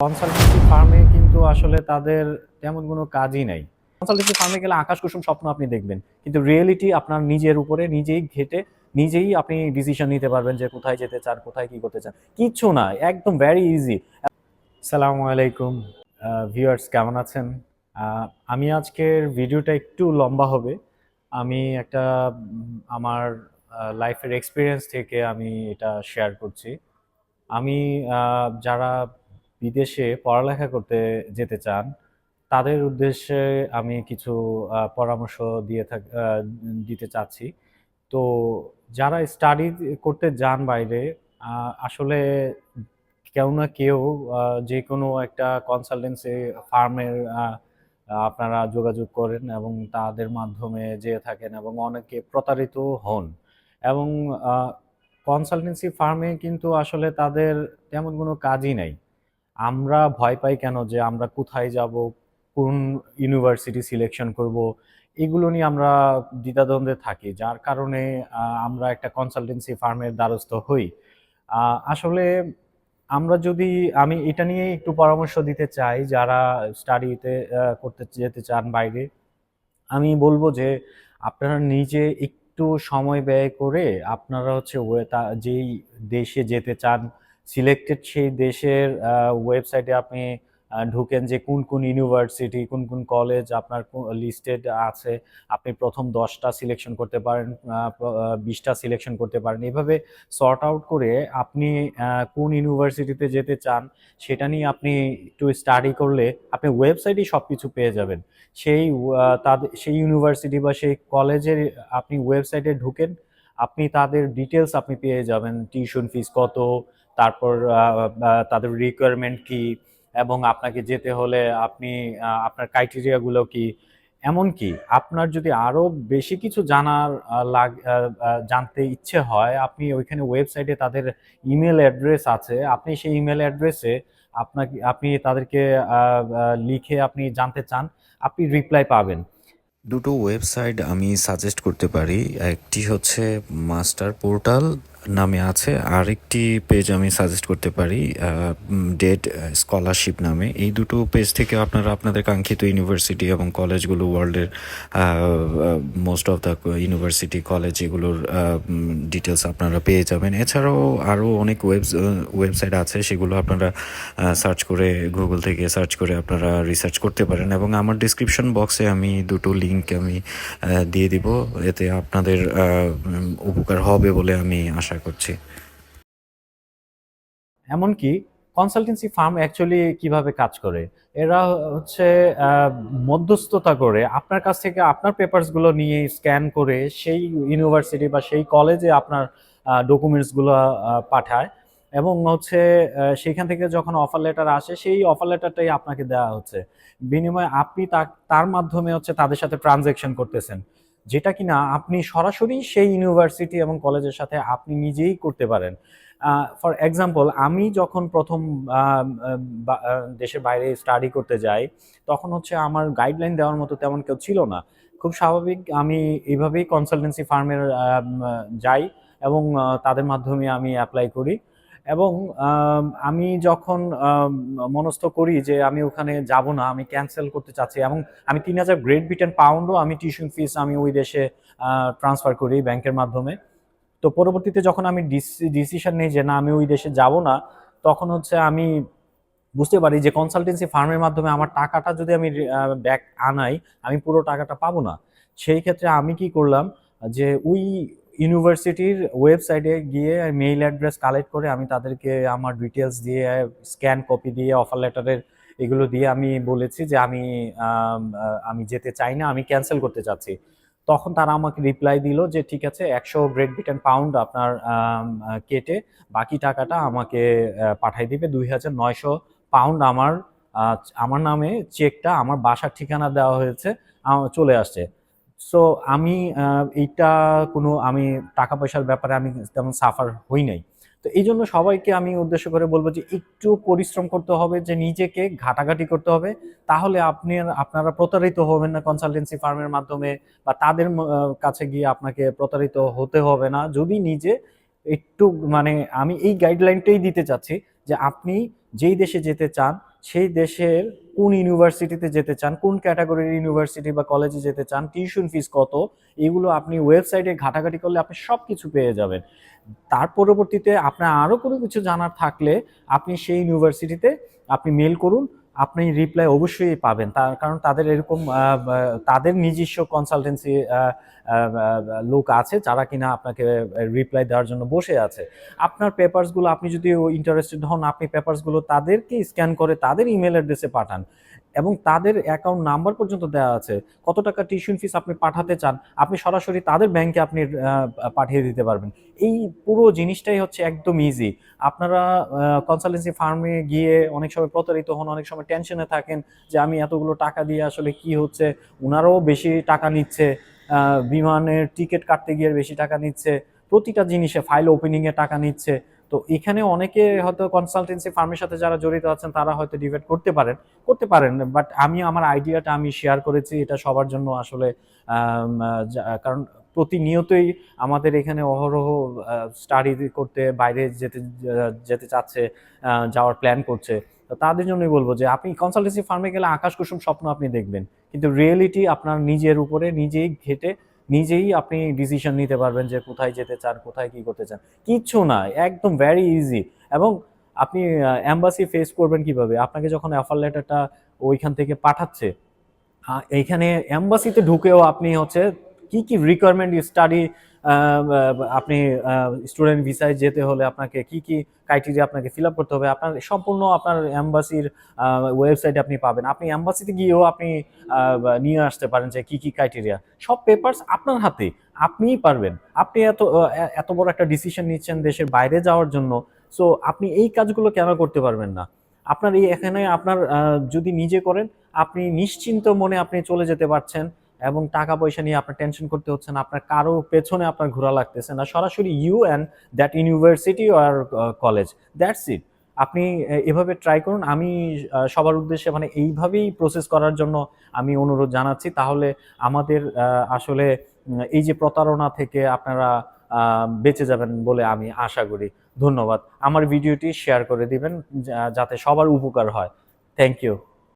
Consultancy ফার্মে কিন্তু আসলে তাদের তেমন কোনো কাজই নাই। কনসালটেন্সি ফার্মে গেলে আকাশ কুসুম স্বপ্ন আপনি দেখবেন। কিন্তু রিয়েলিটি আপনার নিজের উপরে নিজেই ঘেঁটে নিজেই আপনি ডিসিশন নিতে পারবেন যে কোথায় যেতে চান, কোথায় কি করতে চান। কিচ্ছু না, একদম ভেরি ইজি। আসসালামু আলাইকুম ভিউয়ার্স, কেমন আছেন? আ আমি আজকের ভিডিওটা একটু লম্বা হবে। আমি একটা আমার লাইফের এক্সপেরিয়েন্স থেকে আমি এটা শেয়ার করছি। আমি যারা বিদেশে পড়ালেখা করতে যেতে চান, তাদের উদ্দেশ্যে আমি কিছু পরামর্শ দিতে চাচ্ছি। তো যারা স্টাডি করতে যান বাইরে, আসলে কেউ না কেউ যেকোনো একটা কনসালটেন্সি ফার্মের আপনারা যোগাযোগ করেন এবং তাদের মাধ্যমে যেয়ে থাকেন এবং অনেকে প্রতারিতও হন। এবং আ কনসালটেন্সি ফার্মে কিন্তু আসলে তাদের তেমন কোনো কাজই নাই। আমরা ভয় পাই কেন যে আমরা কোথায় যাবো, কোন ইউনিভার্সিটি সিলেকশন করবো, এগুলো নিয়ে আমরা দ্বিধাদ্বন্দ্বে থাকি। যার কারণে আমরা একটা কনসালটেন্সি ফার্মের দ্বারস্থ হই। আ আসলে আমরা যদি আমি এটা নিয়ে একটু পরামর্শ দিতে চাই যারা স্টাডিতে করতে যেতে চান বাইরে। আমি বলব যে আপনারা নিজে একটু সময় ব্যয় করে আপনারা হচ্ছে যেই দেশে যেতে চান, সিলেক্টেড সেই দেশের ওয়েবসাইটে আপনি ঢুকেন যে কোন ইউনিভার্সিটি, কোন কলেজ আপনার লিস্টেড আছে। আপনি ১ম ১০ টা সিলেকশন করতে পারেন, ২০ টা সিলেকশন করতে পারেন। এভাবে সর্ট আউট করে আপনি কোন ইউনিভার্সিটিতে যেতে চান সেটা নিয়ে আপনি একটু স্টাডি করলে আপনি ওয়েবসাইটেই সবকিছু পেয়ে যাবেন। সেই ইউনিভার্সিটি বা সেই কলেজের আপনি ওয়েবসাইটে ঢুকেন, আপনি তাদের ডিটেইলস আপনি পেয়ে যাবেন। টিউশন ফিস কত, তারপর তাদের রিকোয়ারমেন্ট কি এবং আপনাকে যেতে হলে আপনার ক্রাইটেরিয়া গুলো কি? এমনকি আপনার যদি আরো বেশি কিছু জানার আ লাগ আ আ জানতে ইচ্ছে হয়, আপনি ওইখানে ওয়েবসাইটে তাদের ইমেইল অ্যাড্রেস আছে। আপনি সেই ইমেইল অ্যাড্রেসে আপনি তাদেরকে আ আ লিখে আপনি জানতে চান, আপনি রিপ্লাই পাবেন। দুটো ওয়েবসাইট আমি সাজেস্ট করতে পারি। একটি হচ্ছে মাস্টার পোর্টাল নামে আছে, আরেকটি পেজ আমি সাজেস্ট করতে পারি ডেট স্কলারশিপ নামে। এই দুটো পেজ থেকে আপনারা আপনাদের কাঙ্ক্ষিত ইউনিভার্সিটি এবং কলেজগুলো, ওয়ার্ল্ডের most of the university college, এগুলোর ডিটেলস আপনারা পেয়ে যাবেন। এছাড়াও আরও অনেক ওয়েবসাইট আছে, সেগুলো আপনারা সার্চ করে, গুগল থেকে সার্চ করে আপনারা রিসার্চ করতে পারেন। এবং আমার ডিসক্রিপশন বক্সে আমি দুটো লিঙ্ক আমি দিয়ে দিব, এতে আপনাদের উপকার হবে বলে আমি আশা করছি। এমনকি কনসালটেন্সি ফার্ম অ্যাকচুয়ালি কিভাবে কাজ করে? এরা হচ্ছে আ মধ্যস্থতা করে আপনার কাছ থেকে আপনার পেপারস গুলো নিয়ে স্ক্যান করে সেই ইউনিভার্সিটি বা সেই কলেজে আপনার ডকুমেন্টস গুলা পাঠায় এবং হচ্ছে সেখান থেকে যখন অফার লেটার আসে সেই অফার লেটারটাই আপনাকে দেওয়া হচ্ছে। বিনিময়ে আপনি তার মাধ্যমে হচ্ছে তাদের সাথে ট্রান্সেকশন করতেছেন। যেটা কিনা আপনি সরাসরি সেই ইউনিভার্সিটি এবং কলেজের সাথে আপনি নিজেই করতে পারেন। ফর এক্সাম্পল, আমি যখন ১ম আ আ বা আ দেশের বাইরে স্টাডি করতে যাই, তখন হচ্ছে আমার গাইডলাইন দেওয়ার মতো তেমন কেউ ছিল না। খুব স্বাভাবিক, আমি এভাবেই কনসালটেন্সি ফার্মের যাই এবং তাদের মাধ্যমে আমি এপ্লাই করি এবং আমি যখন মনস্থ করি যে আমি ওখানে যাব না, আমি ক্যানসেল করতে চাচ্ছি এবং আমি ৩,০০০ গ্রেট ব্রিটেন পাউন্ডও আমি টিউশন ফিস আমি ওই দেশে ট্রান্সফার করি ব্যাংকের মাধ্যমে। তো পরবর্তীতে যখন আমি ডিসিশন নেই যে না আমি ওই দেশে যাব না, তখন হচ্ছে আমি বুঝতে পারি যে কনসালটেন্সি ফার্মের মাধ্যমে আমার টাকাটা যদি আমি ব্যাক আনাই, আমি পুরো টাকাটা পাবো না। সেই ক্ষেত্রে আমি কি করলাম যে ওই ইউনিভার্সিটির ওয়েবসাইটে গিয়ে মেইল অ্যাড্রেস কালেক্ট করে আমি তাদেরকে আমার ডিটেইলস দিয়ে, স্ক্যান কপি দিয়ে, অফার লেটারের এগুলো দিয়ে আমি বলেছি যে আমি যেতে চাই না, আমি ক্যানসেল করতে চাচ্ছি। তখন তারা আমাকে রিপ্লাই দিল যে ঠিক আছে, ১০০ গ্রেট ব্রিটেন পাউন্ড আপনার কেটে বাকি টাকাটা আমাকে পাঠায় দিবে। ২,৯০০ পাউন্ড আমার নামে চেকটা আমার বাসার ঠিকানা দেওয়া হয়েছে, চলে আসছে। সো আমি এইটা আমি টাকা পয়সার ব্যাপারে আমি তেমন সাফার হই নাই। তো এইজন্য সবাইকে আমি উদ্দেশ্য করে বলব যে একটু পরিশ্রম করতে হবে, যে নিজেকে ঘাটাঘাটি করতে হবে। তাহলে আপনারা প্রতারিত হবেন না কনসালটেন্সি ফার্মের মাধ্যমে বা তাদের কাছে গিয়ে আপনাকে প্রতারিত হতে হবে না। যদি নিজে একটু, মানে আমি এই গাইডলাইনটাই দিতে চাচ্ছি যে আপনি যেই দেশে যেতে চান সেই দেশের কোন ইউনিভার্সিটিতে যেতে চান, কোন ক্যাটাগরির ইউনিভার্সিটি বা কলেজে যেতে চান, টিউশন ফিস কত, এগুলো আপনি ওয়েবসাইটে ঘাটাঘাটি করলে আপনি সব কিছু পেয়ে যাবেন। তার পরবর্তীতে আপনার আরও কোনো কিছু জানার থাকলে আপনি সেই ইউনিভার্সিটিতে আপনি মেল করুন, আপনি রিপ্লাই অবশ্যই পাবেন। তার কারণ তাদের এরকম তাদের নিজস্ব কনসালটেন্সি লোক আছে যারা কিনা আপনাকে রিপ্লাই দেওয়ার জন্য বসে আছে। আপনার পেপারসগুলো আপনি যদি ইন্টারেস্টেড হন, আপনি পেপারসগুলো তাদেরকে স্ক্যান করে তাদের ইমেল অ্যাড্রেসে পাঠান এবং তাদের অ্যাকাউন্ট নাম্বার পর্যন্ত দেওয়া আছে। কত টাকা টিউশন ফিস আপনি পাঠাতে চান, আপনি সরাসরি তাদের ব্যাংকে আপনি পাঠিয়ে দিতে পারবেন। এই পুরো জিনিসটাই হচ্ছে একদম ইজি। আপনারা কনসালটেন্সি ফার্মে গিয়ে অনেক সময় প্রতারিত হন, অনেক সময় টেনশনে থাকেন যে আমি এতগুলো টাকা দিয়ে আসলে কি হচ্ছে, ওনারাও বেশি টাকা নিচ্ছে, বিমানের টিকিট কাটতে গিয়ে বেশি টাকা নিচ্ছে, প্রতিটা জিনিসে ফাইল ওপেনিংয়ে টাকা নিচ্ছে। তো এখানে অনেকে হয়তো কনসালটেন্সি ফার্মের সাথে যারা জড়িত আছেন তারা হয়তো ডিবেট করতে পারেন, বাট আমি আমার আইডিয়াটা আমি শেয়ার করেছি, এটা সবার জন্য আসলে কারণ প্রতিনিয়তই আমাদের এখানে অহরহ স্টাডি করতে বাইরে যেতে চাচ্ছে, যাওয়ার প্ল্যান করছে। তো তাদের জন্যই বলবো যে আপনি কনসালটেন্সি ফার্মে গেলে আকাশ কুসুম স্বপ্ন আপনি দেখবেন, কিন্তু রিয়েলিটি আপনার নিজের উপরে নিজেই ঘেটে নিজেই আপনি ডিসিশন নিতে পারবেন যে কোথায় যেতে চান, কোথায় কি করতে চান। কিচ্ছু না, একদম ভেরি ইজি। এবং আপনি এম্বাসি ফেস করবেন কিভাবে, আপনাকে যখন অফার লেটারটা ওইখান থেকে পাঠাচ্ছে, এইখানে এম্বাসিতে ঢুকেও আপনি হচ্ছে কি কি রিকোয়ারমেন্ট স্টাডি, আপনি স্টুডেন্ট ভিসায় যেতে হলে আপনাকে কি কি ক্রাইটেরিয়া আপনাকে ফিল আপ করতে হবে, আপনার সম্পূর্ণ আপনার এম্বাসির ওয়েবসাইটে আপনি পাবেন। আপনি এম্বাসিতে গিয়েও আপনি নিয়ে আসতে পারেন যে কি কি ক্রাইটেরিয়া, সব পেপারস আপনার হাতে, আপনিই পারবেন। আপনি এত বড় একটা ডিসিশন নিচ্ছেন দেশের বাইরে যাওয়ার জন্য, সো আপনি এই কাজগুলো কেন করতে পারবেন না? আপনার এই এখানে আপনার যদি নিজে করেন, আপনি নিশ্চিন্ত মনে আপনি চলে যেতে পারছেন এবং টাকা পয়সা নিয়ে আপনার টেনশন করতে হচ্ছে না, আপনার কারো পেছনে আপনার ঘোরা লাগতেছে না, সরাসরি ইউ অ্যান্ড দ্যাট ইউনিভার্সিটি আর কলেজ, দ্যাটস ইট। আপনি এভাবে ট্রাই করুন। আমি সবার উদ্দেশ্যে মানে এইভাবেই প্রসেস করার জন্য আমি অনুরোধ জানাচ্ছি। তাহলে আমাদের আসলে এই যে প্রতারণা থেকে আপনারা বেঁচে যাবেন বলে আমি আশা করি। ধন্যবাদ। আমার ভিডিওটি শেয়ার করে দিবেন যাতে সবার উপকার হয়। Thank you.